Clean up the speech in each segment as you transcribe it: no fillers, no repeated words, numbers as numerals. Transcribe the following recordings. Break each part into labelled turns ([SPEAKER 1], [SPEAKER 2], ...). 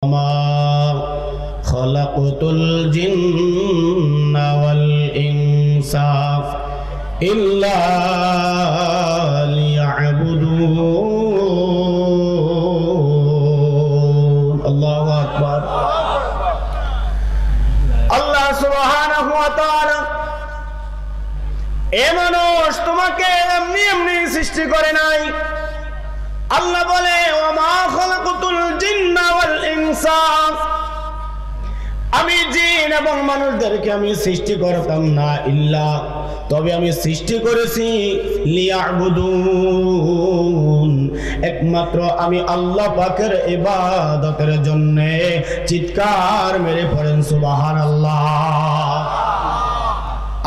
[SPEAKER 1] وما خلقت الجن والإنس إلا ليعبدون الله أكبر আল্লাহ সুবহানাহু ওয়া তাআলা এ মানুষ তোমাকে এমনি এমনি সৃষ্টি করে নাই। আল্লাহ বলে ওমা খালাকাতুল জিন্না ওয়াল ইনসা, আমি জিন এবং মানুষদেরকে আমি সৃষ্টি করতাম না ইল্লা, তবে আমি সৃষ্টি করেছি লিয়াবুদুন, একমাত্র আমি আল্লাহ পাকের ইবাদতের জন্য। চিৎকার মেরে পড়েন সুবহানাল্লাহ।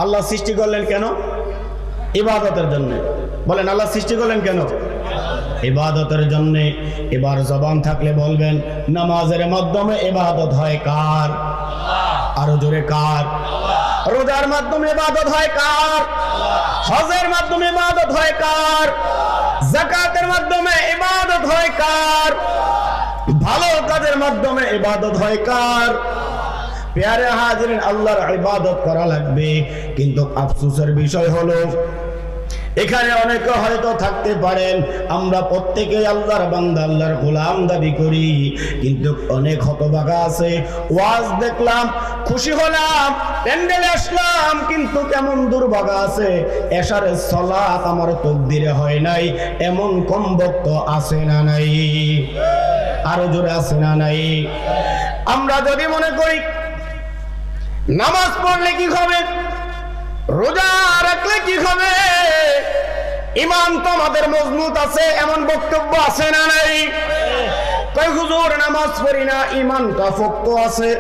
[SPEAKER 1] আল্লাহ সৃষ্টি করলেন কেন? ইবাদতের জন্য। বলেন আল্লাহ সৃষ্টি করলেন কেন? ইবাদতের জন্য। এবার জবান থাকলে বলবেন নামাজের মাধ্যমে ইবাদত হয় কার? আরো জোরে কার? রোজার মাধ্যমে ইবাদত হয় কার? হজের মাধ্যমে ইবাদত হয় কার? যাকাতের মাধ্যমে ইবাদত হয় কার? ভালো কাজের মাধ্যমে ইবাদত হয় কার? প্যারে হাজিরিন, আল্লাহর ইবাদত করা লাগবে, কিন্তু আফসোসের বিষয় হলো এখানে অনেকে হয়তো থাকতে পারেন আমরা প্রত্যেকেই আল্লাহর বান্দা, আল্লাহর গোলাম দাবি করি, কিন্তু অনেক হতভাগা আছে। ওয়াজ দেখলাম, খুশি হলাম, প্যান্ডেলে আসলাম, কিন্তু কেমন দুর্ভাগা আছে, এশারের সালাত আমার তাকদীরে হয় নাই, এমন কম ভক্ত আছে না নাই? আরো জোরে আছে না নাই? আমরা যদি মনে করি নামাজ পড়লে কি হবে, রোজা রাখলে কি হবে, ঈমান তো আমাদের মজবুত আছে, এমন বক্তব্য আছে না নাই? কই হুজুর নামাজ পড়ি না, ঈমানটা শক্ত আছে।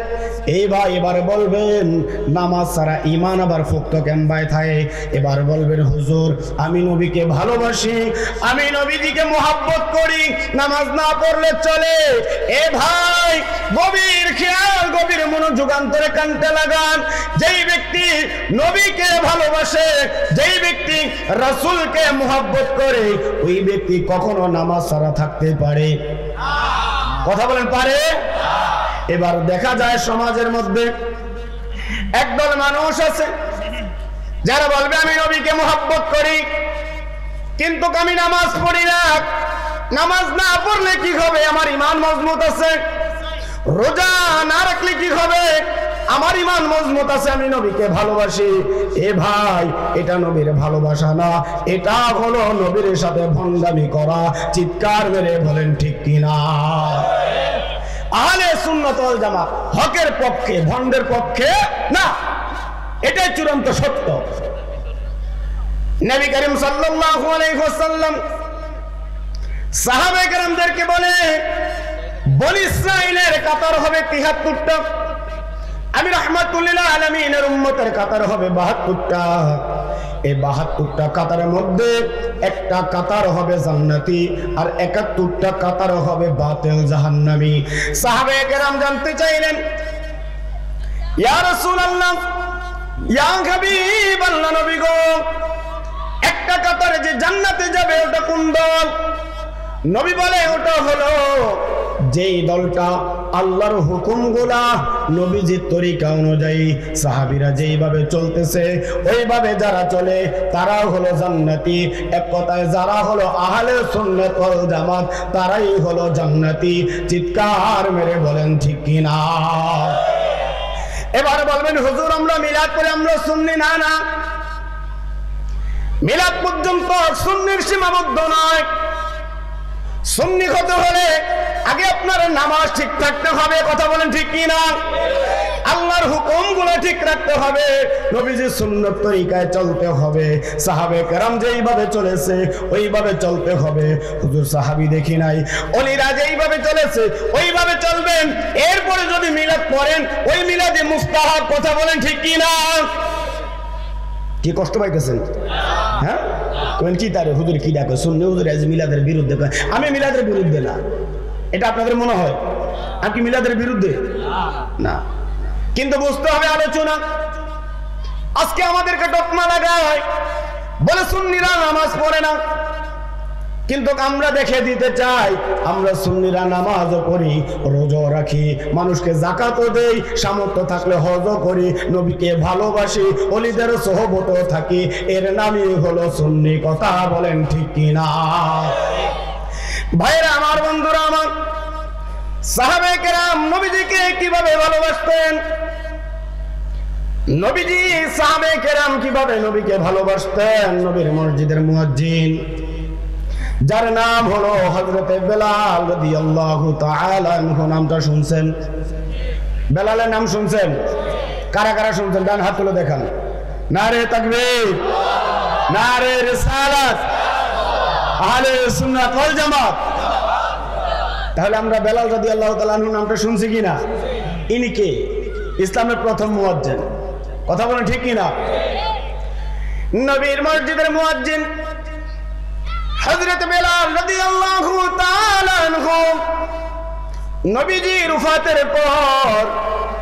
[SPEAKER 1] এই ভাই এবার বলবেন নামাজ ছাড়া ঈমান আবার শক্ত কেন ভাই থাকে? এবার বলবেন হুজুর আমি নবীকে ভালোবাসি, আমি নবীজিকে মোহাব্বত করি, নামাজ না পড়লে চলে। এ ভাই গভীর খেয়াল, গভীর মনোযোগ অন্তরে কানতে লাগান। যেই ব্যক্তি নবীকে ভালোবাসে, যেই ব্যক্তি রাসূলকে মোহাব্বত করে, ওই ব্যক্তি কখনো নামাজ ছাড়া থাকতে পারে? কথা বলেন পারে? এবার দেখা যায় সমাজের মধ্যে একদল মানুষ আছে যারা বলবে আমি নবীকে মোহাব্বত করি, কিন্তু আমি নামাজ পড়ি না। নামাজ না পড়লে কি হবে? আমার ঈমান মজবুত আছে। রোজা না রাখলে কি হবে? আমার ঈমান মজবুত আছে, আমি নবীকে ভালোবাসি। এ ভাই এটা নবীর ভালোবাসা না, এটা হলো নবীর সাথে ভণ্ডামি করা। চিৎকার মেরে বলেন ঠিক কিনা? আহলে সুন্নাত ওয়াল জামাত হকের পক্ষে, ভণ্ডের পক্ষে না, এটাই চূড়ান্ত সত্য। নবী করিম সাল্লাল্লাহু আলাইহি ওয়াসাল্লাম সাহাবায়ে কেরামদেরকে বলে বনি ইসরাঈলের কাতার হবে ৭৩টা, আমি রাহমাতুল লিল আলামিনের উম্মতের কাতার হবে ৭২টা। এই ৭২টা কাতারের মধ্যে একটা কাতার হবে জান্নাতি, আর ৭১টা কাতার হবে বাতিল জাহান্নামী। সাহাবায়ে কেরাম জানতে চাইলেন ইয়া রাসূলুল্লাহ, ইয়া হাবিবাল্লাহ, নবী গো, একটা কাতারে যে জান্নাতে যাবে ওটা কোন দল? নবী বলে ওটা হলো যেই দলটা আল্লাহর হুকুমগুলা নবীজির তরিকা অনুযায়ী সাহাবীরা যেইভাবে চলতেছে ওইভাবে যারা চলে তারা হলো জান্নাতি। এক কথায় যারা হলো আহলে সুন্নাত ওয়াল জামাত তারাই হলো জান্নাতি। চিৎকার মেরে বলেন ঠিক কিনা? এবার বলবেন হুজুর আমরা মিলাদ করে আমরা সুন্নি। না না, মিলাদ পর্যন্ত সুন্নির সীমাবদ্ধ নয়। সুন্নি হতে হলে আগে আপনার নামাজ ঠিক থাকতে হবে। কথা বলেন ঠিক কিনা? আল্লাহর হুকুমগুলো ঠিক রাখতে হবে, নবীজির সুন্নত তরিকায় চলতে হবে, সাহাবায়ে কেরাম যেইভাবে চলেছে ওইভাবে চলতে হবে। হুজুর সাহাবী দেখি নাই, ওলিরা যেইভাবে চলেছে ওইভাবে চলবেন। এরপরে যদি মিলাদ পড়েন ওই মিলাদে মুস্তাহাব। কথা বলেন ঠিক কিনা? কি কষ্ট পাইতেছেন? হ্যাঁ কি তারে হুজুর কি ডাকে সুন্নি, হুজুর আজ মিলাদের বিরুদ্ধে। আমি মিলাদের বিরুদ্ধে না, এটা আপনাদের মনে হয় আমি কি মিলাদের বিরুদ্ধে? না, কিন্তু বুঝতে হবে আলোচনা। আজকে আমাদেরকে টকমা লাগায় বলে সুন্নিরা নামাজ পড়ে না, কিন্তু আমরা দেখে দিতে চাই, আমরা সুন্নিরা নামাজও পড়ি, রোজাও রাখি, মানুষকে যাকাতও দেই, সামর্থ্য থাকলে হজও করি, নবীকে ভালোবাসি, ওলিদের সোহবতও থাকি, এর নামই হলো সুন্নি। কথা বলেন ঠিক কিনা? ভাইরা আমার, বন্ধুরা আমার, সাহাবায়ে কেরাম নবীজিকে কিভাবে ভালোবাসতেন? নবীজি সাহাবায়ে কেরাম কিভাবে নবীকে ভালোবাসতেন? নবীর মসজিদের মুয়াজ্জিন যার নাম হলো হযরতে বেলাল রাদিয়াল্লাহু তাআলা আনহু, নামটা শুনছেন? বেলালের নাম শুনছেন? কারা কারা শুনছেন? ডান হাত তুলে দেখান। নারে তাকবীর, নারে রিসালাত, আহলে সুন্নাত ওয়াল জামাত। তাহলে আমরা বেলাল রাদিয়াল্লাহু তাআলা আনহু নামটা শুনছি কিনা? ইনি কে? ইসলামের প্রথম মুয়াজ্জিন। কথা বলেন ঠিক কিনা? নবীর মসজিদের মুয়াজ্জিন হযরত বেলাল রাদিয়াল্লাহু তাআলা আনহু নবীজির ওফাতের পর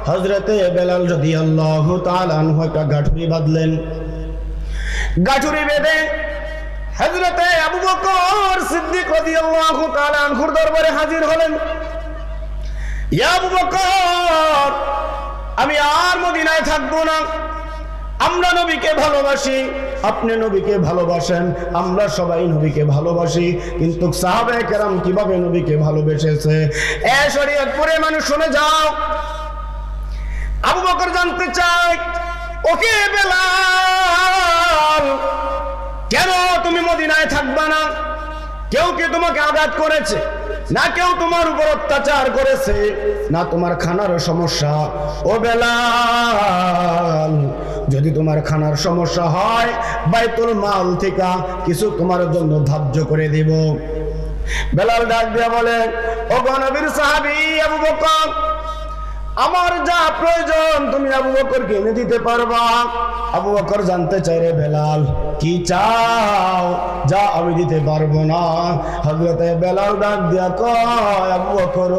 [SPEAKER 1] হযরতে বেলাল রাদিয়াল্লাহু তাআলা আনহু একটা গাঠুরি বাঁধলেন। গাঠুরি বেঁধে হযরতে আবু বকর সিদ্দিক রাদিয়াল্লাহু তাআলা আনহুর দরবারে হাজির হলেন। ইয়া আবু বকর, আমি আর মদিনায় থাকবো না, আমরা নবীকে ভালোবাসি, আপনি নবীকে ভালোবাসেন, আমরা সবাই নবীকে ভালোবাসি, কিন্তু সাহাবায়ে কেরাম কিভাবে নবীকে ভালোবেসেছে এ শরীয়তপুরে মানুষ শুনে যাও। আবু বকর জানতে চায়, ওকে বেলাল, কেন তুমি মদিনায় থাকবা না? কেউ কি তোমাকে আঘাত করেছে? না কেউ তোমার উপর অত্যাচার করেছে? না তোমার খানার সমস্যা? ও বেলাল, যদি তোমার খানার সমস্যা হয়, বাইতুল মাল থেকে কিছু তোমার জন্য ধার্য করে দিব। বেলাল ডাক দিয়া বলে, ও নবীর সাহাবী আবু বকর, আমার যা প্রয়োজন তুমি আবু বকরকে এনে দিতে পারবা? আবু বকর জানতে চাই, রে বেলাল, কি চাও? যা আমি দিতে পারবো না। হযরতে বেলাল ডাক দিয়া কয়, আবু বকর,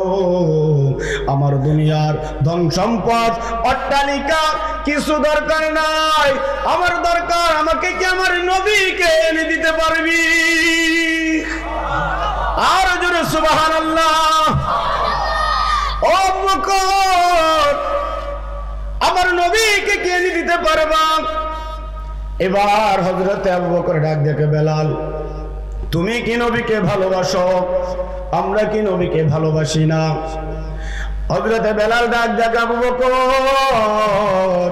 [SPEAKER 1] আমার দুনিয়ার ধন সম্পদ অট্টালিকা কিছু দরকার নাই, আমার দরকার আমাকে কি আমার নবীকে এনে দিতে পারবি? আর জোরে সুবহানাল্লাহ। ও আবু বকর, আমার নবীকে কে এনে দিতে পারবা? এবার হযরতে আবু বকর ডাক দেখে, বেলাল, তুমি কি নবীকে ভালোবাসো? আমরা কি নবীকে ভালোবাসি না? হযরতে বেলাল ডাক দেখে, আবু বকর,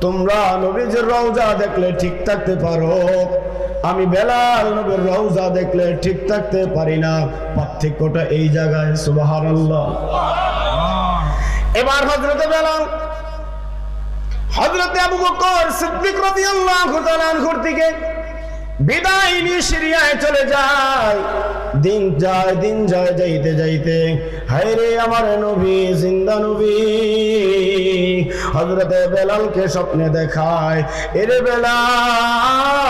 [SPEAKER 1] তোমরা নবীর রওজা দেখলে ঠিক থাকতে পারো, আমি বেলাল নবীর রওজা দেখলে ঠিক থাকতে পারি না। পার্থক্যটা এই জায়গায়। সুবহানাল্লাহ। এবার হযরতে বেলাল হযরতে আবু বকর সিদ্দিক রাদিয়াল্লাহু তাআলা আনহুর থেকে বিদায় নিয়ে সিরিয়ায় চলে যায়। দিন যায় যাইতে যাইতে, হায় রে আমার নবী, জিন্দা নবী। হযরতে বেলালকে স্বপ্নে দেখায়, এরে বেলাল,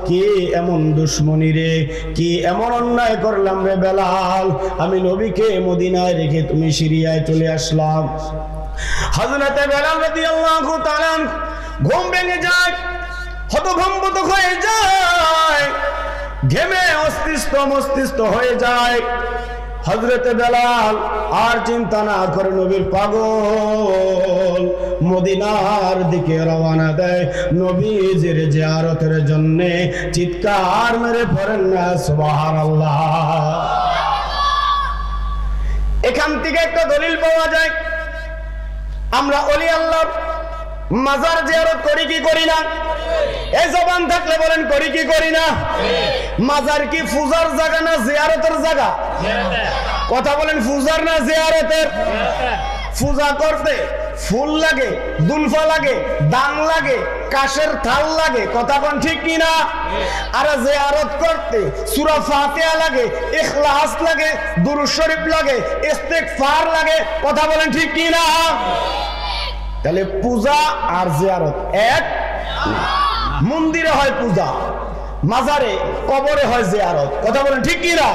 [SPEAKER 1] কি এমন দুশ্মনী রে, কি এমন অন্যায় করলাম রে বেলাল, আমি নবীকে মদিনায় রেখে তুমি সিরিয়ায় চলে আসলাম। হযরতে বেলাল রাদিয়াল্লাহু তাআলা ঘুম ভেঙে যায়, হতভম্ব হয়ে যায়, ঘেমে মস্তিষ্ক হয়ে যায়। হযরতে বেলাল আর চিন্তা না করে নবীর পাগল মদিনার দিকে রওনা দেয় নবীজির জিয়ারতের জন্য। চিৎকার মেরে পড়েন না সুবহানাল্লাহ। এখান থেকে একটা দলিল পাওয়া যায়, আমরা ওলি আল্লাহর মাজার জিয়ারত করি কি করি না? এই জবান থাকলে বলেন, করি কি করি না? মাজার কি পূজার জায়গা না জিয়ারতের জায়গা? কথা বলেন, পূজার না জিয়ারতের? পূজা করতে ফুল লাগে, দুলফা লাগে, দান লাগে, কাশের থাল লাগে। কথা বলেন ঠিক কিনা? আর জিয়ারত করতে সূরা ফাতিহা লাগে, ইখলাস লাগে, দুরূদ শরীফ লাগে, ইস্তিগফার লাগে। কথা বলেন ঠিক কিনা? তাহলে পূজা আর জিয়ারত এক। মন্দিরে হয় পূজা, মাজারে কবরে হয় জিয়ারত। কথা বলেন ঠিক কিনা?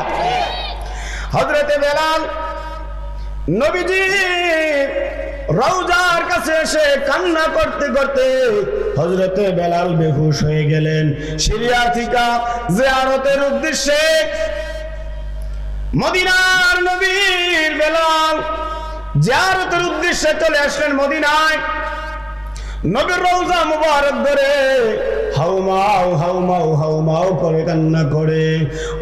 [SPEAKER 1] হযরতে বেলাল নবীজি রওজার কাছে এসে কান্না করতে করতে হযরতে বেলাল বেহুশ হয়ে গেলেন। সিরিয়া থেকে জিয়ারতের উদ্দেশ্যে মদিনার নবীর বেলাল জিয়ারতের উদ্দেশ্যে চলে আসলেন মদিনায়। নবীর রওজা মুবারক ধরে হাউমাউ হাউমাউ হাউমাউ করে কান্না করে,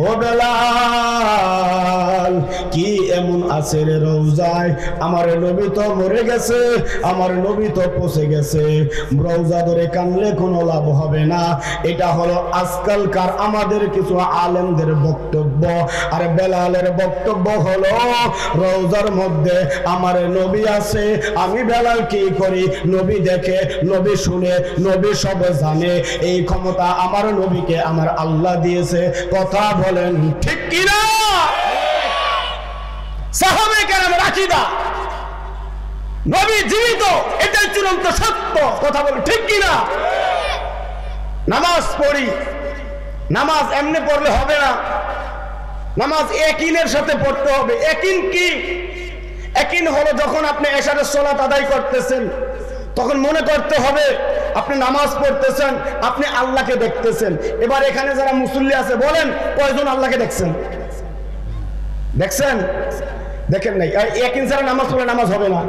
[SPEAKER 1] ও বেলাল কি এমন আছে রে রওজায়? আমার নবী তো মরে গেছে, আমার নবী তো পচে গেছে, রওজা ধরে কানলে কোনো লাভ হবে না। এটা হলো আজকালকার আমাদের কিছু আলেমদের বক্তব্য। আর বেলালের বক্তব্য হলো রওজার মধ্যে আমার নবী আছে, আমি বেলাল কি করি? নবী দেখে, নবী শুনে, নবী সব জানে। এই ক্ষমতা আমার নবীকে আমার আল্লাহ দিয়েছে। কথা বলেন ঠিক কি না? সাহাবায়ে কেরামের আকীদা নবী জীবিত, এটাই চূড়ান্ত সত্য। কথা বলেন ঠিক কি না? নামাজ পড়ি, নামাজ এমনি পড়লে হবে না, নামাজ ইয়াকিনের সাথে পড়তে হবে। ইয়াকিন কি? ইয়াকিন হলো যখন আপনি এশারের সালাত আদায় করতেছেন তখন মনে করতে হবে আপনি নামাজ পড়তেছেন, আপনি আল্লাহকে দেখতেছেন। এবার এখানে যারা মুসল্লি আছে বলেন কয়জন আল্লাহকে দেখছেন? দেখছেন? দেখেন নাই। ইয়াকিন ছাড়া নামাজ পড়লে নামাজ হবে না।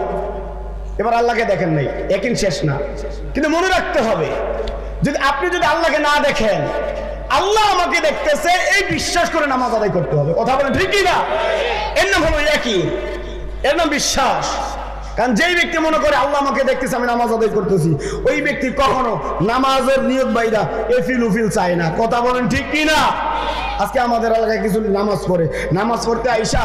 [SPEAKER 1] এবার আল্লাহকে দেখেন নাই, ইয়াকিন শেষ না। কিন্তু মনে রাখতে হবে আপনি যদি আল্লাহকে না দেখেন, আল্লাহ আমাকে দেখতেছে এই বিশ্বাস করে নামাজ আদায় করতে হবে। কথা বলেন ঠিক কি না? এর নাম হলো ইয়াকিন, এর নাম বিশ্বাস। কারণ যেই ব্যক্তি মনে করে আল্লাহ আমাকে দেখতেছে আমি নামাজ আদায় করতেছি, ওই ব্যক্তি কখনো নামাজের নিয়ত বাইরা এফিল উফিল চায় না। কথা বলেন ঠিক কি না? আজকে আমাদের এলাকায় কিছু নামাজ পড়ে, নামাজ পড়তে আইসা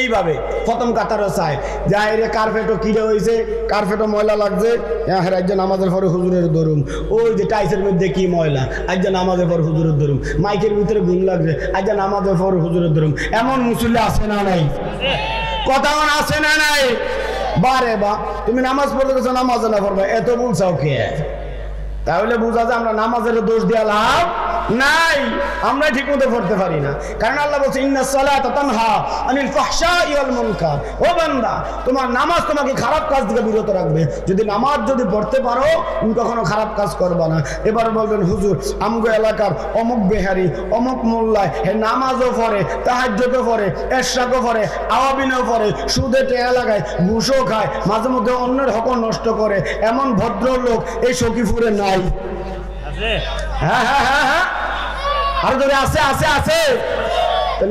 [SPEAKER 1] এইভাবে প্রথম কাতারও চায় যে আরে কার্পেটও কিনে হয়েছে, কার্পেটও ময়লা লাগছে, হ্যাঁ আজ নামাজের পরে হুজুরের দরুম, ওই যে টাইসের মধ্যে কি ময়লা, আজ নামাজের পর হুজুরের দরুম, মাইকের ভিতরে ঘুম লাগছে, আজ নামাজের পর হুজুরের দরুম। এমন মুসল্লি আছে না নাই? কথা আছে না নাই? বারে বা তুমি নামাজ পড়তে গেছো, নামাজ না পড়বা, এত বলছাও কে? তাহলে বোঝা যায় আমরা নামাজের দোষ দেওয়া লাভ নাই, আমরা ঠিক মতো পড়তে পারি না। কারণ আল্লাহ বলছে ইন্নাস সালাতা তানহা আনিল ফাহশাই ওয়াল মুনকার। ও বান্দা, তোমার নামাজ তোমাকে খারাপ কাজ থেকে বিরত রাখবে। যদি নামাজ যদি পড়তে পারো তুমি কখনো খারাপ কাজ করবা না। এবার বলবেন হুজুর আমগো এলাকার অমুক বেহারি অমুক মোল্লায় হে নামাজও পড়ে, তাহাজ্জুদও পড়ে, এশরাকও পড়ে, আওয়াবিনও পড়ে, সুদে টেয়া লাগায়, ঘুষও খায়, মাঝে মধ্যে অন্যের হক নষ্ট করে, এমন ভদ্রলোক এই সখীপুরে নাই? হ্যাঁ হ্যাঁ হ্যাঁ হ্যাঁ, আর যদি আছে আছে আছে,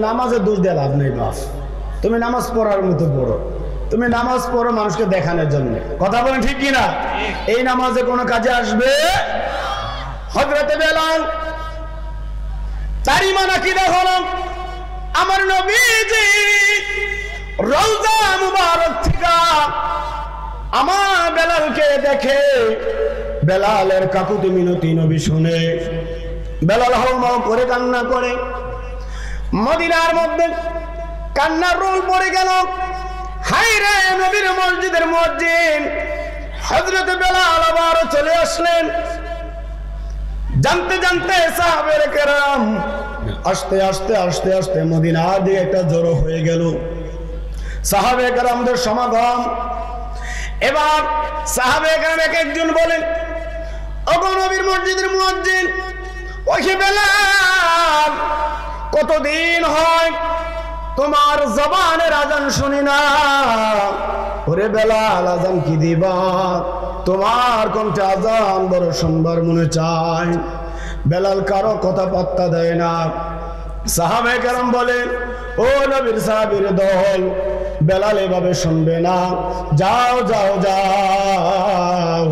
[SPEAKER 1] নামাজের দোষ দিয়ে লাভ নেই। বাস তুমি নামাজ পড়ার মতো পড়ো, তুমি নামাজ পড়ো মানুষকে দেখানোর জন্য। কথা বলেন ঠিক কিনা? এই নামাজে কোনো কাজে আসবে? হযরতে বেলাল তার ঈমান আকীদা হলো আমার নবীজি রওজা মুবারক থেকে আমার বেলালকে দেখে, বেলালের কাকুতি মিনতি নবী শুনে বেলাল হাউমাউ করে কান্না করে। মদিনার মধ্যে কান্নার রোল পড়ে গেল। হায় রে নবীর মসজিদের মুয়াজ্জিন হযরত বেলাল আবার চলে আসলেন। জানতে জানতে সাহাবায়ে কেরাম আস্তে আস্তে আস্তে আস্তে মদিনার দিকে একটা জড়ো হয়ে গেল। সাহাবায়ে কেরামদের সমাগম। এবার সাহাবায়ে কেরাম এক একজন বলেন, ওগো নবীর মসজিদের মুয়াজ্জিন, ওই বেলাল কতদিন হয় তোমার জবানের আজান শুনি না। ওরে বেলাল আজান কি দিবা? তোমার কণ্ঠে আজান বড় শুনবার মনে চায়। বেলাল কারো কথা পাত্তা দেয় না। সাহাবায়ে কেরাম বলেন, ও নবীর সাহাবীর দল, বেলাল এভাবে শুনবে না, যাও যাও যাও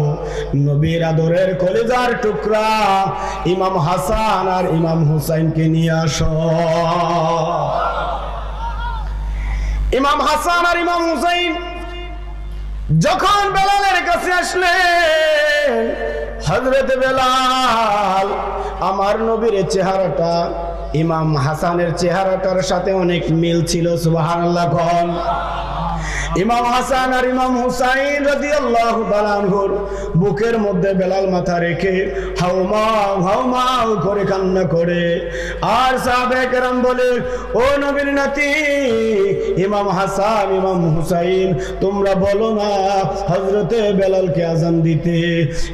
[SPEAKER 1] নবীর আদরের কলিজার টুকরা ইমাম হাসান আর ইমাম হুসাইনকে নিয়ে আসো। ইমাম হাসান আর ইমাম হুসাইন যখন বেলালের কাছে আসলেন, হযরত বেলাল আমার নবীর চেহারাটা ইমাম হাসানের চেহারাটার সাথে অনেক মিল ছিল। সুবহানাল্লাহ। ইমাম হাসান আর ইমাম হুসাইন রাদিয়াল্লাহু তাআলা আনহুর বুকের মধ্যে বেলাল মাথা রেখে হাউমাউ হাউমাউ করে কান্না করে। আর সাহাবায়ে কেরাম বলে, ও নবীর নাতি ইমাম হাসান ইমাম হুসাইন, তোমরা বলো না হযরতে বেলালকে আযান দিতে।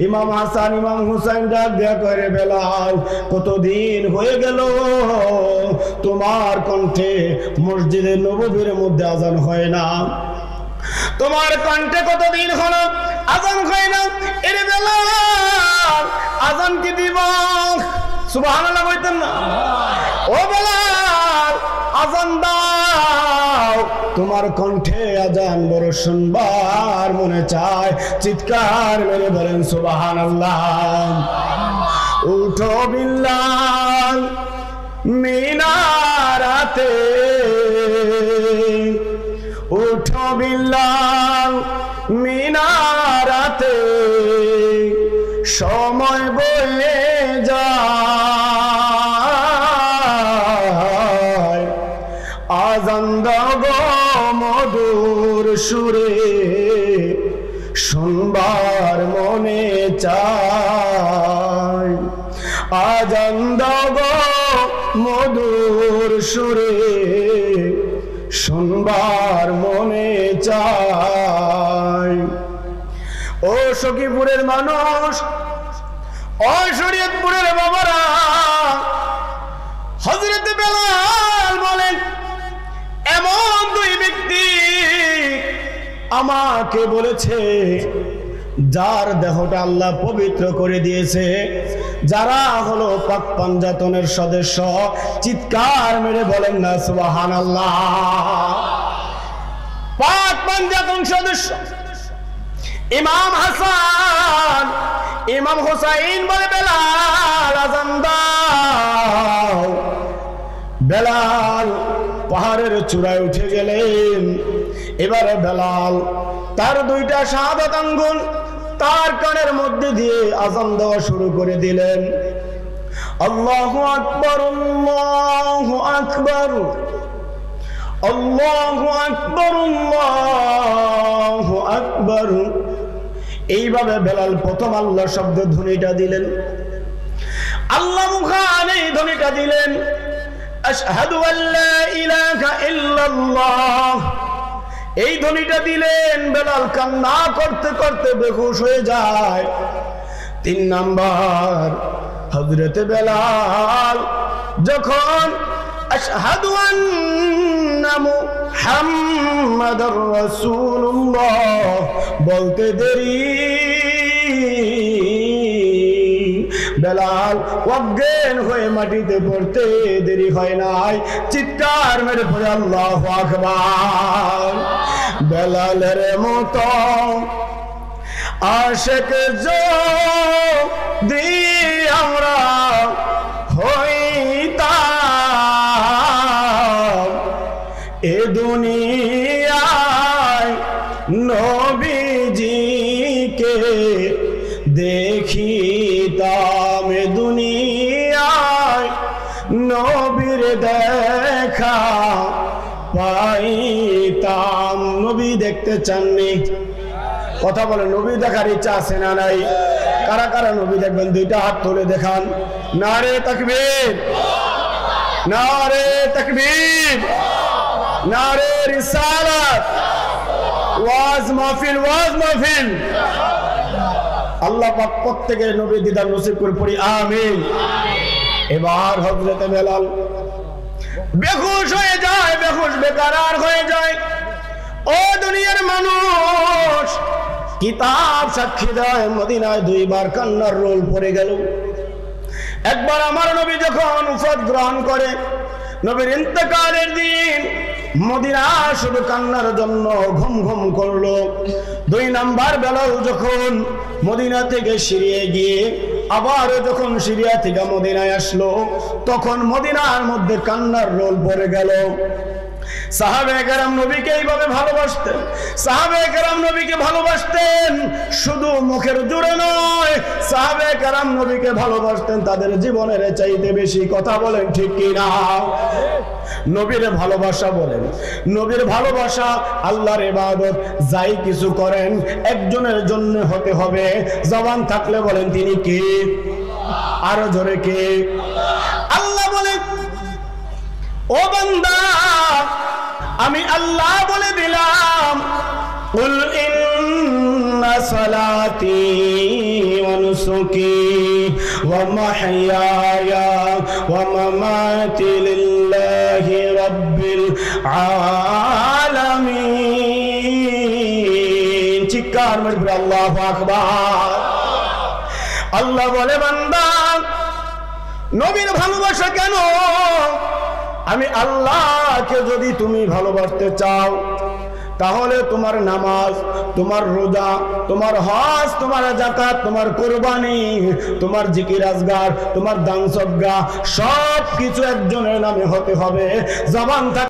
[SPEAKER 1] ইমাম হাসান ইমাম হুসাইন ডাক দেয়া করে, বেলাল কতদিন হয়ে গেল তোমার কণ্ঠে মসজিদে নববীর মধ্যে আযান হয় না, তোমার কণ্ঠে কতদিন হলো আযান হয় না। এরে বেলাল আযান কি দিব? সুবহানাল্লাহ বলতেন না? ও বেলাল আযান দাও, তোমার কণ্ঠে আযান বড় শুনবার মনে চায়। চিৎকার মেরে বলেন সুবহানাল্লাহ। উঠো বিল্লাল মিনারাতে, উঠো বিল্লাল মিনারাতে, সময় বয়ে যায়, আযান দাও গো মধুর সুরে, শুনবার মনে চায়। আযান দাও গো মধুর সুরে, শুনবার মনে চায়। ও সখীপুরের মানুষ, ও শরীয়তপুরের বাবারা, হযরত বেলাল বলেন, এমন দুই ব্যক্তি আমাকে বলেছে যার দেহটা আল্লাহ পবিত্র করে দিয়েছে, যারা হলো পাক পাঞ্জাতনের সদস্য। চিৎকার মেরে বলেন না সুবহানাল্লাহ। পাক পাঞ্জাতন সদস্য ইমাম হাসান ইমাম হুসাইন বলে, বেলাল আযান দাও। বেলাল পাহাড়ের চূড়ায় উঠে গেলেন। এবারে বেলাল তার দুইটা শাহাদাত আঙ্গুল তার কানের মধ্যে দিয়ে আযান দেওয়া শুরু করে দিলেন। আল্লাহু আকবার, আল্লাহু আকবার, আল্লাহু আকবার, আল্লাহু আকবার। এইভাবে বেলাল প্রথম আল্লাহ শব্দ ধ্বনিটা দিলেন, আল্লাহ মুখানে এই ধ্বনিটা দিলেন, আশহাদু আল্লা ইলাহা ইল্লাল্লাহ। এই ধ্বনিটা দিলেন। বেলাল কান্না করতে করতে বেহুশ হয়ে যায়। 3 নাম্বার, হযরতে বেলাল যখন আশহাদু আন্না মুহাম্মাদুর রাসূলুল্লাহ বলতে দেরি, বেলাল অজ্ঞান হয়ে মাটিতে পড়তে দেরি হয় নাই। চিৎকার মেরে পড়ে আল্লাহু আকবার। বেলালের মতো আশিক যদি আমরা হইতাম, এ দুনিয়ায় নবীজিকে দেখিতাম, এ দুনিয়ায় নবীর দেখা পাইতাম। নবী দেখতে চাননি? কথা বলে, নবী দেখার ইচ্ছা আছে না নাই? কারা কারা নবী দেখবেন? দুইটা হাত তুলে দেখান। নারে তাকবীর, নারে তাকবীর, নারে রিসালাত। ওয়াজ মাহফিল, ওয়াজ মাহফিল। আল্লাহ পাক প্রত্যেকের নবী দিদার নসিব করে পড়ি আমিন। এবার হযরতে বেলাল বেহুশ হয়ে যায়, বেহুশ বেকারার হয়ে যায়। ও দুনিয়ার মানুষ, কিতাব সাক্ষী দেয় মদিনায় 2 বার কান্নার রোল পড়ে গেল। একবার আমার নবী যখন উফাত গ্রহণ করে, নবীর ইন্তেকালের দিন মদিনা শুধু কান্নার জন্য ঘুম ঘুম করলো। 2 নাম্বার বেলাল যখন মদিনা থেকে সিরিয়া গিয়ে আবার যখন সিরিয়া থেকে মদিনায় আসলো, তখন মদিনার মধ্যে কান্নার রোল পড়ে গেল। সাহাবায়ে কেরাম নবীকে এইভাবে ভালোবাসতেন। সাহাবায়ে কেরাম নবীকে ভালোবাসতেন শুধু মুখের জোরে নয়, সাহাবায়ে কেরাম নবীকে ভালোবাসতেন তাদের জীবনের চাইতে বেশি। কথা বলেন ঠিক কি না? নবীর ভালোবাসা বলেন, নবীর ভালোবাসা আল্লাহর ইবাদত যাই কিছু করেন একজনের জন্য হতে হবে। জবান থাকলে বলেন তিনি কে? আরো জোরে কে? আল্লাহ বলেন, ও বান্দা আমি আল্লাহ বলে দিলাম, কুল ইন্না সালাতি ওয়া নুসুকি ওয়া মাহইয়ায়া ওয়া মামাতি লিল্লাহি রাব্বিল আলামিন। চিৎকার মেরে আল্লাহু আকবার। আল্লাহ বলে, বান্দা নবীর ভালোবাসা কেন? আমি আল্লাহকে যদি তুমি ভালোবাসতে চাও তাহলে তোমার নামাজ, তোমার রোজা, তোমার হজ, তোমার যাকাত, তোমার কুরবানি, তোমার জিকির আজগার, তোমার দান সদকা সব কিছু একজনের নামে হতে হবে। জবান